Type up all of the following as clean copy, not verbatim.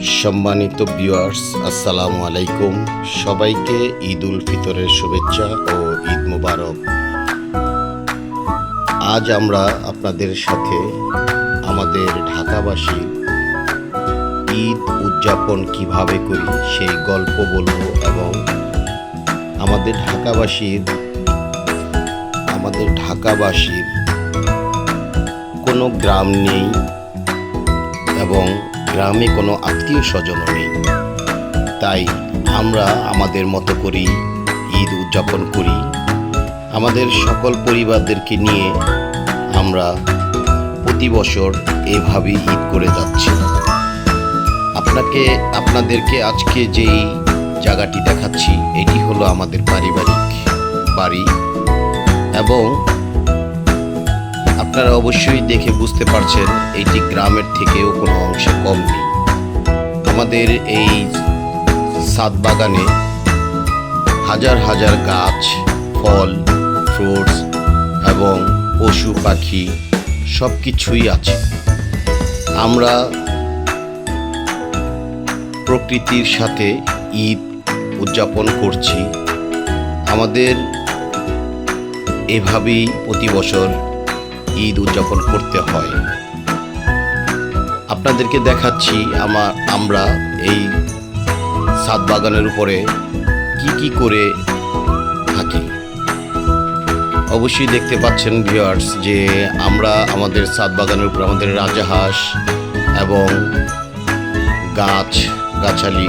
সম্মানিত ভিউয়ার্স, আসসালামু আলাইকুম। সবাইকে ঈদ উল ফিতরের শুভেচ্ছা ও ঈদ মুবারক। আজ আমরা আপনাদের সাথে আমাদের ঢাকাবাসী ঈদ উদযাপন কিভাবে করি সেই গল্প বলবো এবং আমাদের ঢাকাবাসীর কোনো গ্রাম নেই এবং গ্রামে কোনো আত্মীয় স্বজনও নেই, তাই আমরা আমাদের মতো করেই ঈদ উদযাপন করি। আমাদের সকল পরিবারদেরকে নিয়ে আমরা প্রতি বছর এভাবেই ঈদ করে যাচ্ছি। আপনাদেরকে আজকে যেই জায়গাটি দেখাচ্ছি এটি হলো আমাদের পারিবারিক বাড়ি এবং আপনারা অবশ্যই দেখে বুঝতে পারছেন এটি গ্রামের থেকেও কোনো অংশে কম নেই। আমাদের এই ছাদ বাগানে হাজার হাজার গাছ, ফল, ফ্রুটস এবং পশু পাখি সব কিছুই আছে। আমরা প্রকৃতির সাথে ঈদ উদযাপন করছি। আমাদের এভাবেই প্রতি বছর ঈদ উদযাপন করতে হয়। আপনাদেরকে দেখাচ্ছি আমরা এই ছাদ বাগানের উপরে কি করে থাকি। অবশ্যই দেখতে পাচ্ছেন ভিউয়ার্স যে আমরা আমাদের ছাদ বাগানের উপর আমাদের রাজাহাঁস এবং গাছালি,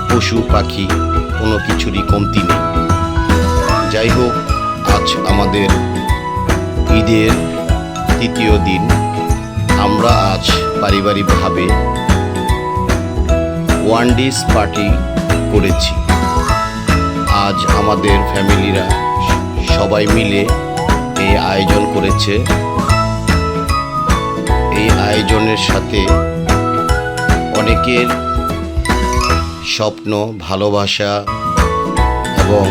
পশু পাখি কোনো কিছুরই কমতি নেই। যাই হোক, আজ আমাদের ঈদের তৃতীয় দিন। আমরা আজ পারিবারিকভাবে ওয়ান ডেজ পার্টি করেছি। আজ আমাদের ফ্যামিলিরা সবাই মিলে এই আয়োজন করেছে। এই আয়োজনের সাথে অনেকের স্বপ্ন, ভালোবাসা এবং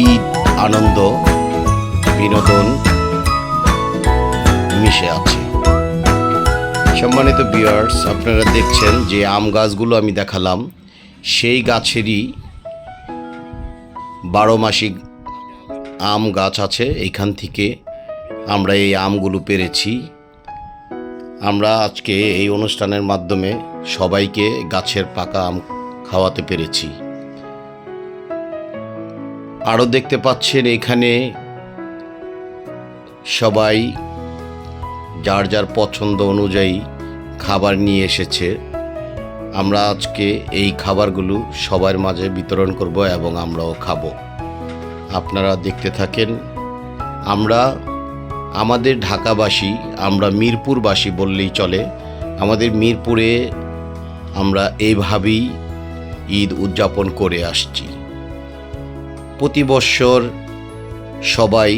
ঈদ আনন্দ, বিনোদন মিশে আছে। সম্মানিত ভিউয়ার্স, আপনারা দেখছেন যে আম গাছগুলো আমি দেখালাম, সেই গাছেরই 12 মাসি আম গাছ আছে। এইখান থেকে আমরা এই আমগুলো পেরেছি। আমরা আজকে এই অনুষ্ঠানের মাধ্যমে সবাইকে গাছের পাকা আম খাওয়াতে পেরেছি। আরও দেখতে পাচ্ছেন এখানে সবাই যার যার পছন্দ অনুযায়ী খাবার নিয়ে এসেছে। আমরা আজকে এই খাবারগুলো সবার মাঝে বিতরণ করব এবং আমরাও খাবো। আপনারা দেখতে থাকেন। আমাদের ঢাকাবাসী, আমরা মিরপুরবাসী বললেই চলে। আমাদের মিরপুরে আমরা এইভাবেই ঈদ উদযাপন করে আসছি। প্রতি বছর সবাই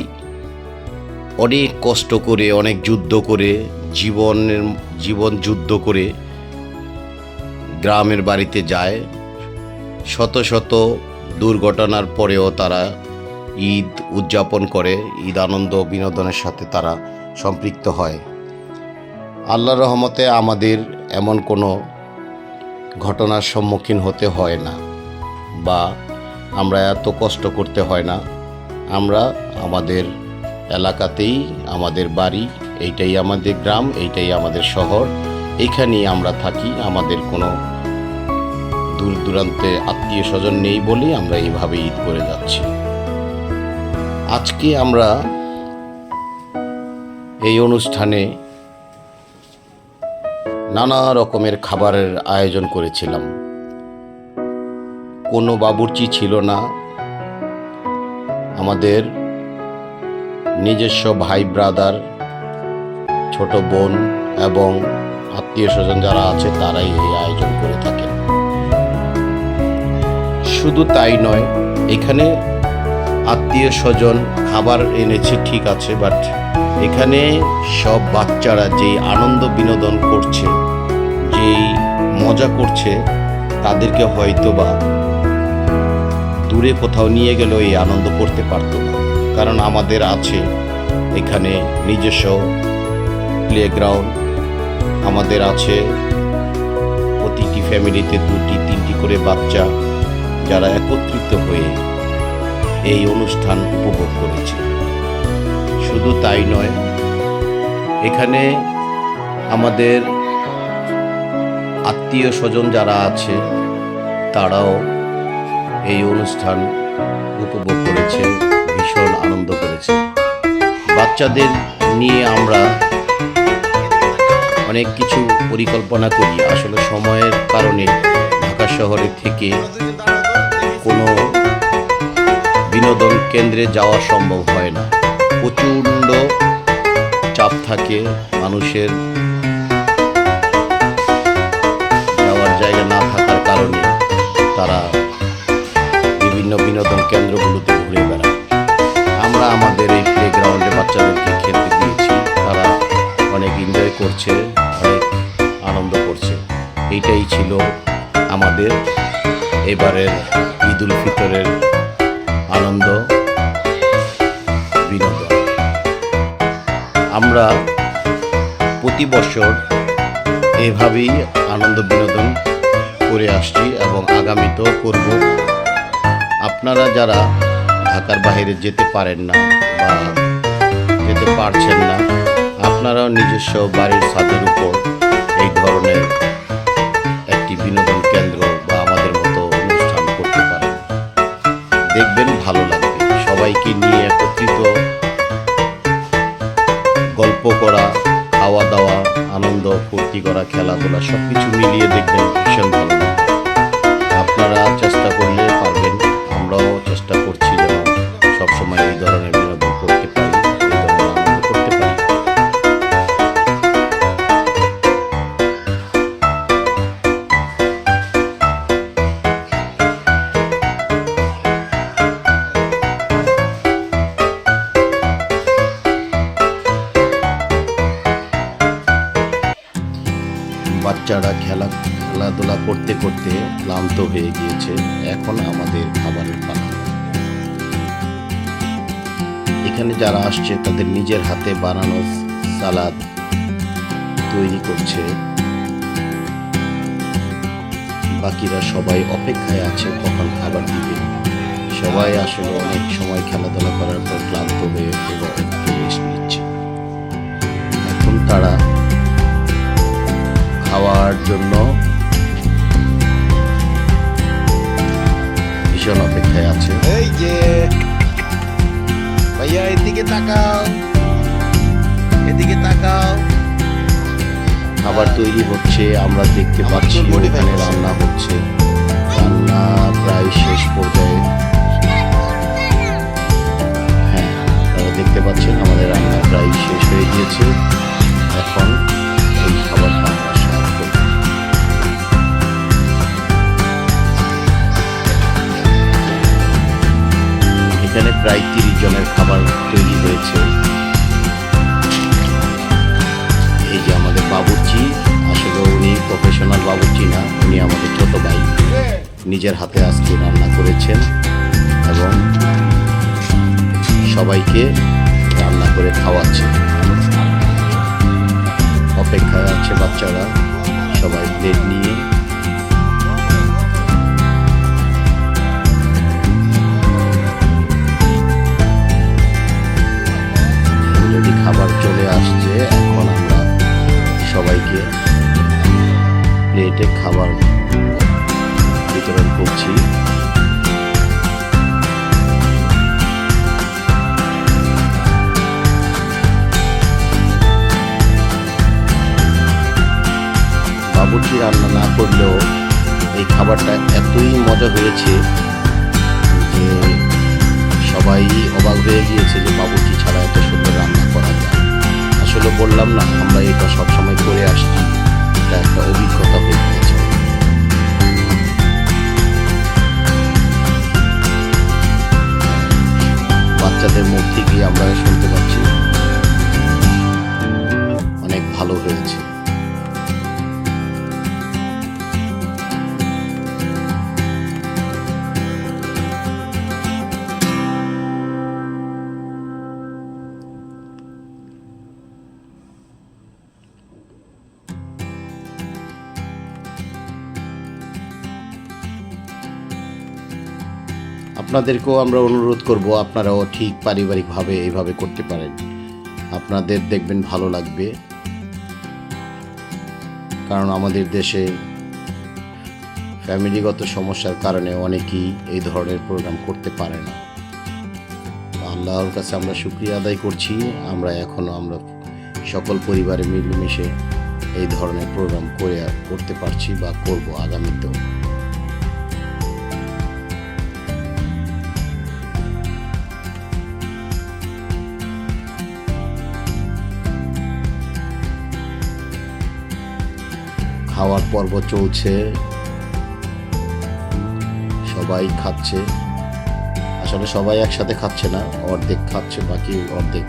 অনেক কষ্ট করে, অনেক যুদ্ধ করে, জীবন যুদ্ধ করে গ্রামের বাড়িতে যায়। শত শত দুর্ঘটনার পরেও তারা ঈদ উদযাপন করে। ঈদ আনন্দ বিনোদনের সাথে তারা সম্পৃক্ত হয়। আল্লাহর রহমতে আমাদের এমন কোনো ঘটনার সম্মুখীন হতে হয় না বা আমরা এত কষ্ট করতে হয় না। আমরা আমাদের এলাকাতেই আমাদের বাড়ি, এইটাই আমাদের গ্রাম, এইটাই আমাদের শহর, এইখানেই আমরা থাকি। আমাদের কোনো দূর দূরান্তে আত্মীয় স্বজন নেই বলেই আমরা এইভাবে ঈদ করে যাচ্ছি। আজকে আমরা এই অনুষ্ঠানে নানা রকমের খাবারের আয়োজন করেছিলাম। কোনো বাবুর্চি ছিল না। আমাদের নিজস্ব ভাই, ব্রাদার, ছোট বোন এবং আত্মীয় স্বজন যারা আছে তারাই এই আয়োজন করে থাকেন। শুধু তাই নয়, এখানে আত্মীয় স্বজন খাবার এনেছে ঠিক আছে, বাট এখানে সব বাচ্চারা যেই আনন্দ বিনোদন করছে, যেই মজা করছে, তাদেরকে হয়তো বা দূরে কোথাও নিয়ে গেলেও এই আনন্দ করতে পারতো না। কারণ আমাদের আছে এখানে নিজস্ব প্লেগ্রাউন্ড, আমাদের আছে ফ্যামিলিতে 2-3টি করে বাচ্চা যারা একত্রিত হয়ে এই অনুষ্ঠান উপভোগ করেছে। শুধু তাই নয়, এখানে আমাদের আত্মীয় স্বজন যারা আছে তারাও এই অনুষ্ঠান উপভোগ করেছে, ভীষণ আনন্দ করেছে। বাচ্চাদের নিয়ে আমরা অনেক কিছু পরিকল্পনা করি, আসলে সময়ের কারণে ঢাকা শহরে থেকে কোনো বিনোদন কেন্দ্রে যাওয়া সম্ভব হয় না। প্রচণ্ড চাপ থাকে, মানুষের যাওয়ার জায়গা না থাকার কারণে তারা বিভিন্ন বিনোদন কেন্দ্রগুলোতে ঘুরে বেড়ায়। আমরা আমাদের এই প্লেগ্রাউন্ডে বাচ্চাদেরকে খেলতে দিয়েছি, তারা অনেক এনজয় করছে, অনেক আনন্দ করছে। এইটাই ছিল আমাদের এবারের ঈদ উল ফিতরের আনন্দ বিনোদন। আমরা প্রতি বছর এভাবেই আনন্দ বিনোদন করে আসছি এবং আগামীতেও করব। আপনারা যারা ঢাকার বাইরে যেতে পারেন না বা যেতে পারছেন না, আপনারাও নিজস্ব বাড়ির ছাদের উপর এই ধরনের একটি বিনোদন কেন্দ্র বা আমাদের মতো অনুষ্ঠান করতে পারেন। দেখবেন ভালো লাগবে। সবাইকে নিয়ে একত্রিত গল্প করা, খাওয়া দাওয়া, আনন্দ ফুর্তি করা, খেলাধুলা সবকিছু মিলিয়ে দেখবেন ভীষণ ভালো লাগবে। আপনারা চেষ্টা করলে পারবেন, আমরাও চেষ্টা করছি যেন সবসময় এই ধরনের বিনোদন করতে পারি, এই ধরনের আনন্দ করতে পারি। বাচ্চারা খেলাধুলা করতে করতে ক্লান্ত হয়ে গিয়েছে, এখন আমাদের খাবারের পালা। এখানে যারা আসছে তাদের নিজের হাতে বানানো সালাদ তৈরি করছে, বাকিরা সবাই অপেক্ষায় আছে কখন খাবার দিবে। সবাই আসলে অনেক সময় খেলাধুলা করার পর ক্লান্ত হয়ে এবার একটু রেস্ট নিচ্ছে। এখন তারা খাওয়ার জন্য ভীষণ অপেক্ষায় আছে। এই যে ভাইয়া, এদিকে তাকাও, এদিকে তাকাও। খাবার তৈরি হচ্ছে, আমরা দেখতে পাচ্ছি ওখানে রান্না হচ্ছে, রান্না প্রায় শেষ পর্যায়ে। হ্যাঁ, আপনারা দেখতে পাচ্ছেন আমাদের রান্না প্রায় শেষ হয়ে গিয়েছে। এখন এই খাবারটা আমরা সার্ভ করব। এখানে প্রায় 30 জনের খাবার তৈরি হয়েছে। এই যে আমাদের বাবুর্চি, আসলে উনি প্রফেশনাল বাবুর্চি না, উনি আমাদের ছোট ভাই, নিজের হাতে আজকে রান্না করেছেন এবং সবাইকে রান্না করে খাওয়াচ্ছে। অপেক্ষায় আছে বাচ্চারা, সবাই প্লেট নিয়ে। অলরেডি খাবার চলে আসছে, এখন আমরা সবাইকে প্লেটে খাবার বিতরণ করছি। বাবুর্চি রান্না না করলেও এই খাবারটা এতই মজা হয়েছে যে সবাই অবাক হয়ে গিয়েছে যে বাবুর্চি ছাড়া এত সুন্দর রান্না করা যায়। আসলে বললাম না, আমরা এটা সবসময় করে আসছি, এটা একটা অভিজ্ঞতা হয়ে গিয়েছে। বাচ্চাদের মুখ থেকে আমরা শুনতে পাচ্ছি অনেক ভালো হয়েছে। আপনাদেরকেও আমরা অনুরোধ করব, আপনারাও ঠিক পারিবারিকভাবে এইভাবে করতে পারেন, আপনাদের দেখবেন ভালো লাগবে। কারণ আমাদের দেশে ফ্যামিলিগত সমস্যার কারণে অনেকেই এই ধরনের প্রোগ্রাম করতে পারে না। আল্লাহর কাছে আমরা শুকরিয়া আদায় করছি, আমরা সকল পরিবারে মিলেমিশে এই ধরনের প্রোগ্রাম করতে পারছি বা করব আগামীতেও। খাওয়ার পর্ব চলছে, সবাই খাচ্ছে। আসলে সবাই একসাথে খাচ্ছে না, অর্ধেক খাচ্ছে, বাকি অর্ধেক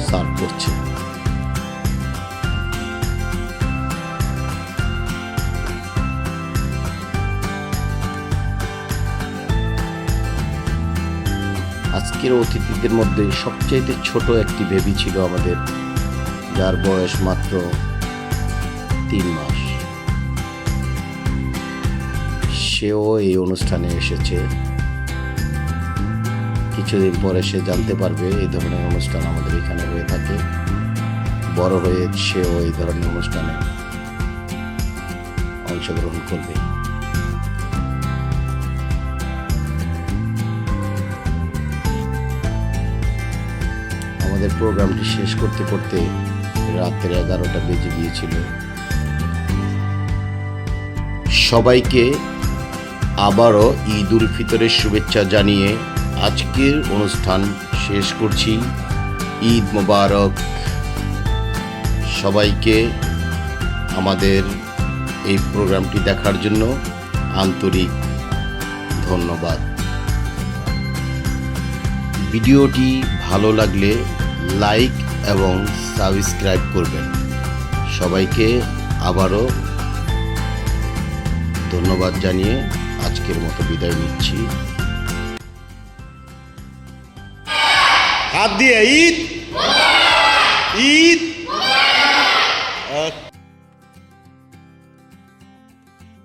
সার্ভ করছে। আজকের অতিথিদের মধ্যে সবচেয়ে ছোট একটি বেবি ছিল আমাদের, যার বয়স মাত্র 3 মাস। সেও এই অনুষ্ঠানে এসেছে। কিছুদিন পরে সে জানতে পারবে এই ধরনের অনুষ্ঠান আমাদের এখানে হয়ে থাকে। বড় হয়ে সেও এই ধরনের অনুষ্ঠানে অংশগ্রহণ করবে। আমাদের প্রোগ্রামটি শেষ করতে করতে রাতের 11টা বেজে গিয়েছিল। সবাইকে আবারও ঈদ উল ফিতরের শুভেচ্ছা জানিয়ে আজকের অনুষ্ঠান শেষ করছি। ঈদ মোবারক সবাইকে। আমাদের এই প্রোগ্রামটি দেখার জন্য আন্তরিক ধন্যবাদ। ভিডিওটি ভালো লাগলে লাইক এবং সাবস্ক্রাইব করবেন। সবাইকে আবারও ধন্যবাদ জানিয়ে আজকের মতো বিদায় নিচ্ছি। হাত দিয়ে ঈদ ঈদ